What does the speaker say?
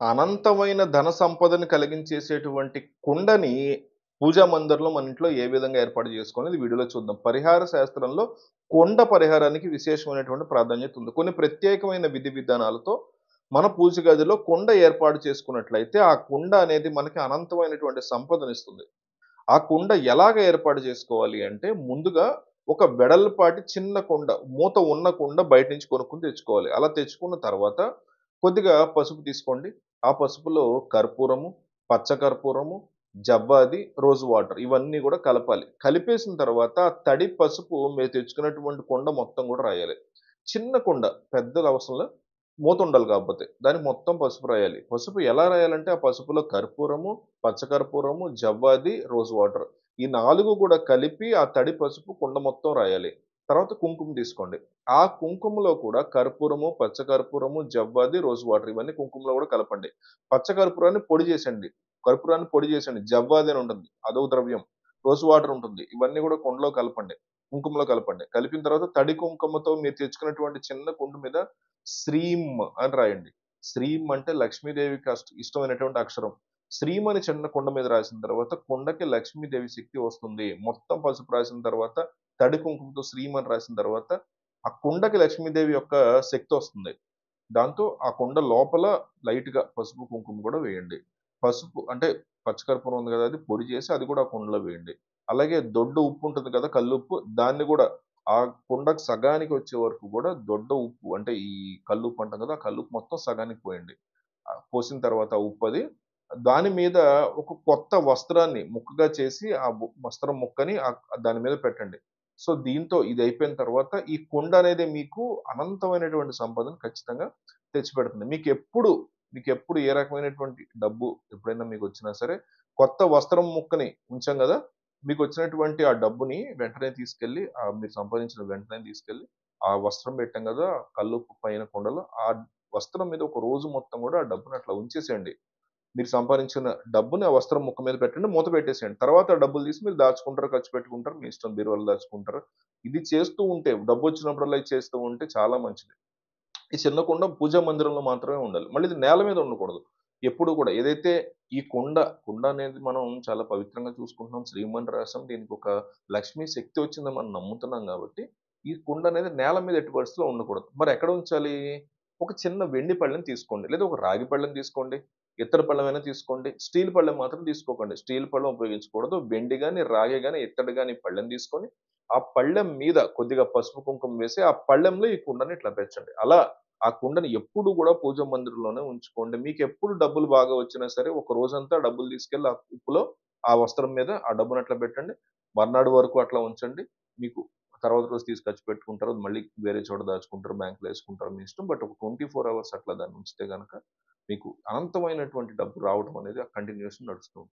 అనంతమైన ధన సంపదని కలిగించేసేటువంటి కుండని పూజా మందిర్‌లో మన ఇంట్లో ఏ విధంగా ఏర్పాటు చేసుకోవాలో వీడియోలో చూద్దాం. పరిహార శాస్త్రంలో కుండ పరిహారానికి విశేషమైనటువంటి ప్రాధాన్యత ఉంది. కొన్ని ప్రత్యేకమైన విధి విధానాలతో మన పూజ గదిలో కుండ ఏర్పాటు చేసుకున్నట్లయితే, ఆ కుండ అనేది మనకి అనంతమైనటువంటి సంపదనిస్తుంది. ఆ కుండ ఎలాగ ఏర్పాటు చేసుకోవాలి అంటే, ముందుగా ఒక వెడల్పాటి చిన్న కుండ, మూత ఉన్న కుండ బయట నుంచి కొనుక్కొని తెచ్చుకోవాలి. అలా తెచ్చుకున్న తర్వాత కొద్దిగా పసుపు తీసుకోండి. ఆ పసుపులో కర్పూరము, పచ్చ కర్పూరము, జవ్వాది, రోజ్ వాటర్ ఇవన్నీ గూడా కలపాలి. కలిపేసిన తర్వాత ఆ తడి పసుపు మీరు తెచ్చుకున్నటువంటి కుండ మొత్తం గూడా రాయాలి. చిన్న కుండ పెద్దది అవసరంలా. మూతుండాలి కాకపోతే. దానికి మొత్తం పసుపు రాయాలి. పసుపు ఎలా రాయాలంటే, ఆ పసుపులో కర్పూరము, పచ్చకర్పూరము, జవ్వాది, రోజ్ వాటర్ ఈ 4 గూడా కలిపి ఆ తడి పసుపు కుండ మొత్తం రాయాలి. తర్వాత కుంకుమ తీసుకోండి. ఆ కుంకుమలో కూడా కర్పూరము, పచ్చకర్పూరము, జవ్వాది, రోజ్ వాటర్ ఇవన్నీ కుంకుమలో గూడా కలపండి. పచ్చకర్పూరాన్ని పొడి చేసండి. కర్పూరాన్ని పొడి చేసండి. జవ్వాది అని ఉంటుంది. అదొక ద్రవ్యం. రోజ్ వాటర్ ఉంటుంది. ఇవన్నీ గూడా కుండలో కలపండి. కుంకుమలో కలపండి. కలిపిన తర్వాత తడి కుంకుమతో మీరు తెచ్చుకున్నటువంటి చిన్న కుండ మీద శ్రీం అని రాయండి. శ్రీం అంటే లక్ష్మీదేవికి ఇష్టమైనటువంటి అక్షరం. శ్రీం అని చిన్న కుండ మీద రాసిన తర్వాత కుండకి లక్ష్మీదేవి శక్తి వస్తుంది. మొత్తం పసుపు రాసిన తర్వాత తడి కుంకుమతో శ్రీం అని రాసిన తర్వాత ఆ కుండకి లక్ష్మీదేవి యొక్క శక్తొస్తుంది. దాంతో ఆ కుండ లోపల లైట్‌గా పసుపు, కుంకుమ కూడా వేయండి. పసుపు అంటే పచ్చకర్పూరం ఉంది కదా! అది పొడి చేసి అది కూడా ఆ కుండలో వేయండి. అలాగే దొడ్డు ఉప్పు ఉంటుంది కదా! కల్లుప్పు దాన్ని కూడా ఆ కుండకు సగానికి వచ్చే వరకు కూడా దొడ్డ ఉప్పు అంటే ఈ కల్లుప్పు అంటాం కదా! ఆ కల్లుప్పు మొత్తం సగానికి పోయండి. పోసిన తర్వాత ఆ ఉప్పది దాని మీద ఒక కొత్త వస్త్రాన్ని ముక్కగా చేసి ఆ వస్త్రం ముక్కని దాని మీద పెట్టండి. సో, దీంతో ఇదయిపోయిన తర్వాత ఈ కుండ అనేది మీకు అనంతమైనటువంటి సంపదను ఖచ్చితంగా తెచ్చిపెడుతుంది. మీకెప్పుడు ఏ రకమైనటువంటి డబ్బు ఎప్పుడైనా మీకొచ్చినా సరే, కొత్త వస్త్రం ముక్కని ఉంచాం గదా! మీకొచ్చినటువంటి ఆ డబ్బుని వెంటనే తీసుకెళ్ళి మీరు సంపాదించిన వెంటనే తీసుకెళ్ళి, ఆ వస్త్రం పెట్టాం గదా! కల్లుప్పు పైన కుండలో ఆ వస్త్రం మీద ఒక రోజు మొత్తం గూడా ఆ డబ్బుని అట్లా ఉంచేసేయండి. మీరు సంపాదించిన డబ్బుని ఆ వస్త్రం ముక్క మీద పెట్టండి. మూత పెట్టేసేయండి. తర్వాత ఆ డబ్బులు తీసి మీరు దాచుకుంటారో, ఖర్చు పెట్టుకుంటారో మీ ఇష్టం. బీరువాలో దాచుకుంటారో. ఇది చేస్తూ ఉంటే డబ్బొచ్చినప్పుడల్లా ఇది చేస్తూ ఉంటే చాలా మంచిది. ఈ చిన్న కుండ పూజా మందిరంలో మాత్రమే ఉండాలి. మళ్ళీ ఇది నేల మీద ఉండకూడదు. ఎప్పుడు కూడా ఏదైతే ఈ కుండ అనేది మనం చాలా పవిత్రంగా చూసుకుంటున్నాం. శ్రీమని రాసాం. దీనికొక లక్ష్మీ శక్తి వచ్చిందని మనం నమ్ముతున్నాం గాబట్టి, ఈ కుండ అనేది నేల మీద ఎట్టి పరిస్థితిలో ఉండకూడదు. మరి ఎక్కడ ఉంచాలి? ఒక చిన్న వెండి పళ్ళెం తీసుకోండి. లేదా ఒక రాగి పళ్ళెం తీసుకోండి. ఇత్తడి పళ్ళెమైనా తీసుకోండి. స్టీల్ పళ్ళెం మాత్రం తీసుకోకండి. స్టీల్ పళ్ళెం ఉపయోగించకూడదు. వెండి గాని, రాగి గాని, ఇత్తడి గాని పళ్ళెం తీసుకొని, ఆ పళ్ళెం మీద కొద్దిగా పసుపు, కుంకుమ వేసి ఆ పళ్ళెంలో ఈ కుండని ఇట్లా పెంచండి. అలా ఆ కుండని ఎప్పుడు గూడా పూజ మందిరంలోనే ఉంచుకోండి. మీకెప్పుడు డబ్బులు బాగా వచ్చినా సరే, ఒక రోజంతా డబ్బులు తీసుకెళ్ళి ఆ ఉప్పులో, ఆ వస్త్రం మీద ఆ డబ్బుని అట్లా పెట్టండి. మర్నాడు వరకు అట్లా ఉంచండి. మీకు తర్వాత రోజు తీసి ఖర్చు పెట్టుకుంటారు. మళ్ళీ వేరే చోట దాచుకుంటారు. బ్యాంక్‌లో యేసుకుంటారు మీ ఇష్టం. బట్ ఒక 24 అవర్స్ అట్లా దాన్ని ఉంచితే గనక మీకు అనంతమైనటువంటి డబ్బు రావడం అనేది కంటిన్యూయస్‌గా నడుస్తూ ఉంటుంది.